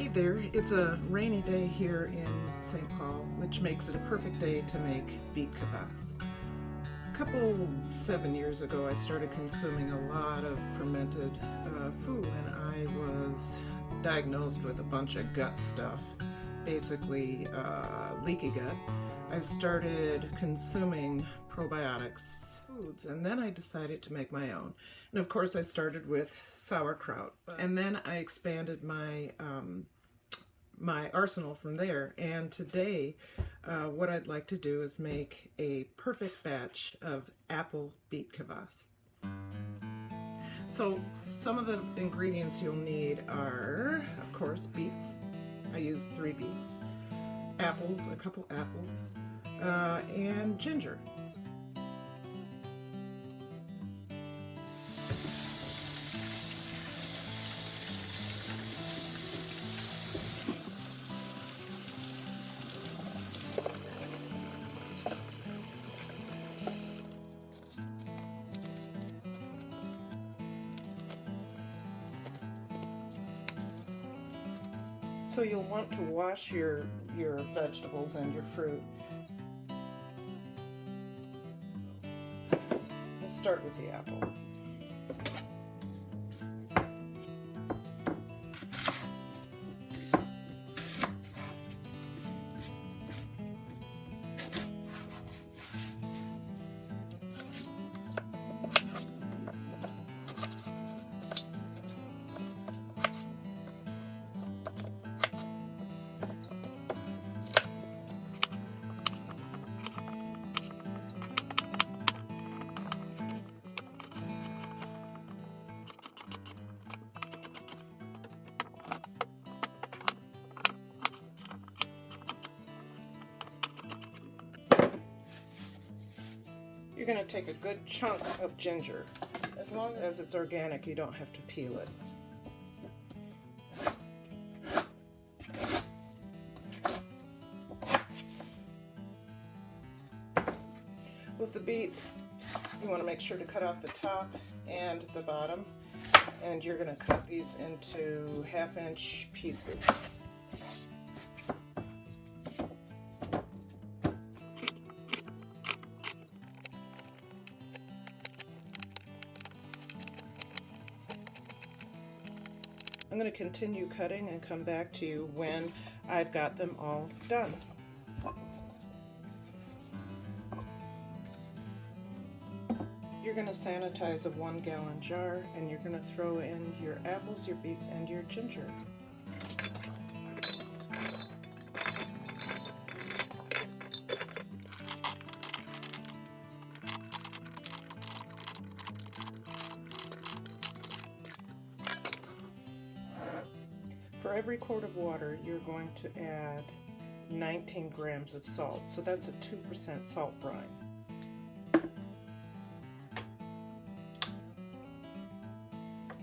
Hey there, it's a rainy day here in St. Paul, which makes it a perfect day to make Beet Kvass. A 7 years ago, I started consuming a lot of fermented food, and I was diagnosed with a bunch of gut stuff, basically leaky gut. I started consuming probiotics foods, and then I decided to make my own. And of course I started with sauerkraut, and then I expanded my my arsenal from there. And today what I'd like to do is make a perfect batch of apple Beet Kvass. So some of the ingredients you'll need are, of course, beets. I use 3 beets, apples, a couple apples, and ginger. So you'll want to wash your vegetables and your fruit. We'll start with the apple. You're going to take a good chunk of ginger. As long as it's organic, you don't have to peel it. With the beets, you want to make sure to cut off the top and the bottom, and you're going to cut these into 1/2-inch pieces. I'm going to continue cutting and come back to you when I've got them all done. You're going to sanitize a 1-gallon jar, and you're going to throw in your apples, your beets, and your ginger. For every quart of water, you're going to add 19 grams of salt, so that's a 2% salt brine.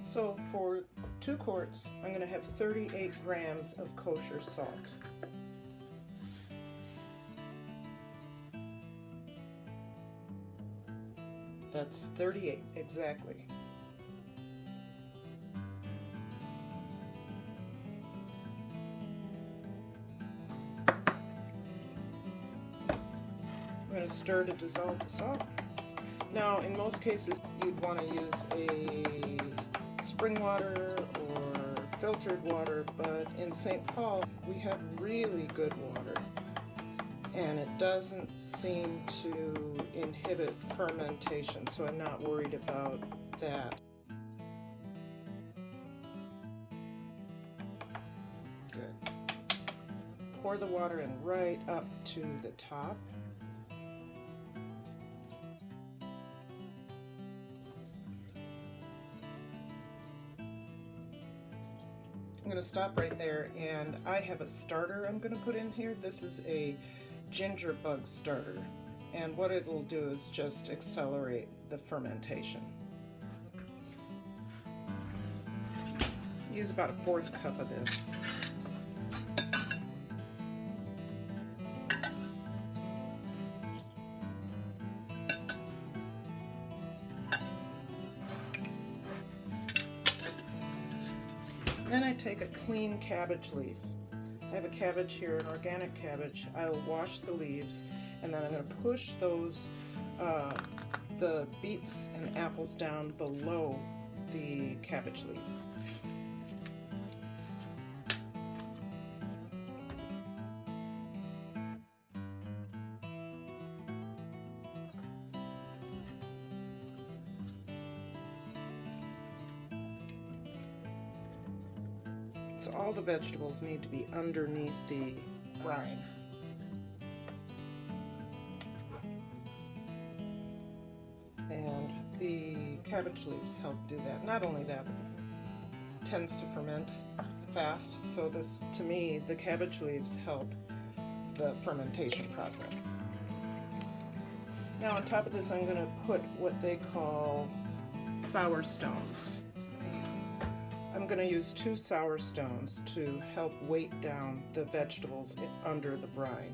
So for 2 quarts, I'm going to have 38 grams of kosher salt. That's 38 exactly. I'm going to stir to dissolve the salt. Now, in most cases, you'd want to use a spring water or filtered water, but in St. Paul, we have really good water, and it doesn't seem to inhibit fermentation, so I'm not worried about that. Good. Pour the water in right up to the top. I'm going to stop right there, and I have a starter I'm going to put in here. This is a ginger bug starter, and what it'll do is just accelerate the fermentation. Use about a 1/4 cup of this. Then I take a clean cabbage leaf. I have a cabbage here, an organic cabbage. I'll wash the leaves, and then I'm going to push those, the beets and apples down below the cabbage leaf. So all the vegetables need to be underneath the brine. And the cabbage leaves help do that. Not only that, but it tends to ferment fast. So this, to me, the cabbage leaves help the fermentation process. Now on top of this, I'm going to put what they call sour stones. I'm going to use 2 sour stones to help weight down the vegetables under the brine.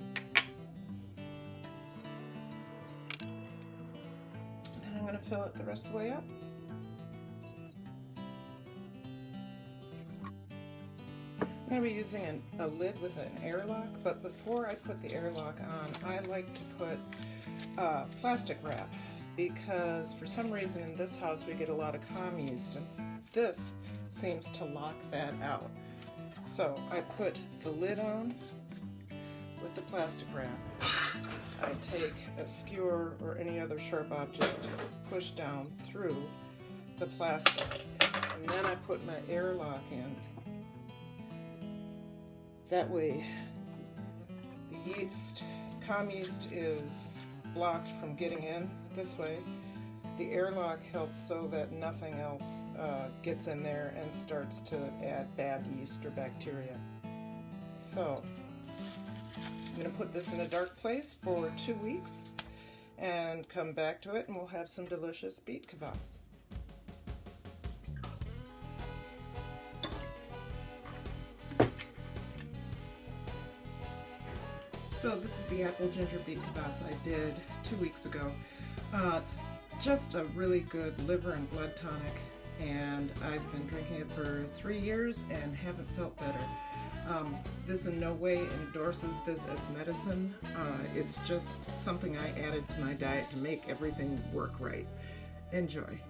Then I'm going to fill it the rest of the way up. I'm going to be using a lid with an airlock, but before I put the airlock on, I like to put plastic wrap, because for some reason in this house we get a lot of comm yeast, and this seems to lock that out. So I put the lid on with the plastic wrap. I take a skewer or any other sharp object, push down through the plastic, and then I put my airlock in. That way the yeast, comm yeast, is blocked from getting in this way. The airlock helps so that nothing else gets in there and starts to add bad yeast or bacteria. So I'm going to put this in a dark place for 2 weeks and come back to it, and we'll have some delicious Beet Kvass. So this is the apple ginger Beet Kvass I did 2 weeks ago. It's just a really good liver and blood tonic, and I've been drinking it for 3 years and haven't felt better. This in no way endorses this as medicine. It's just something I added to my diet to make everything work right. Enjoy.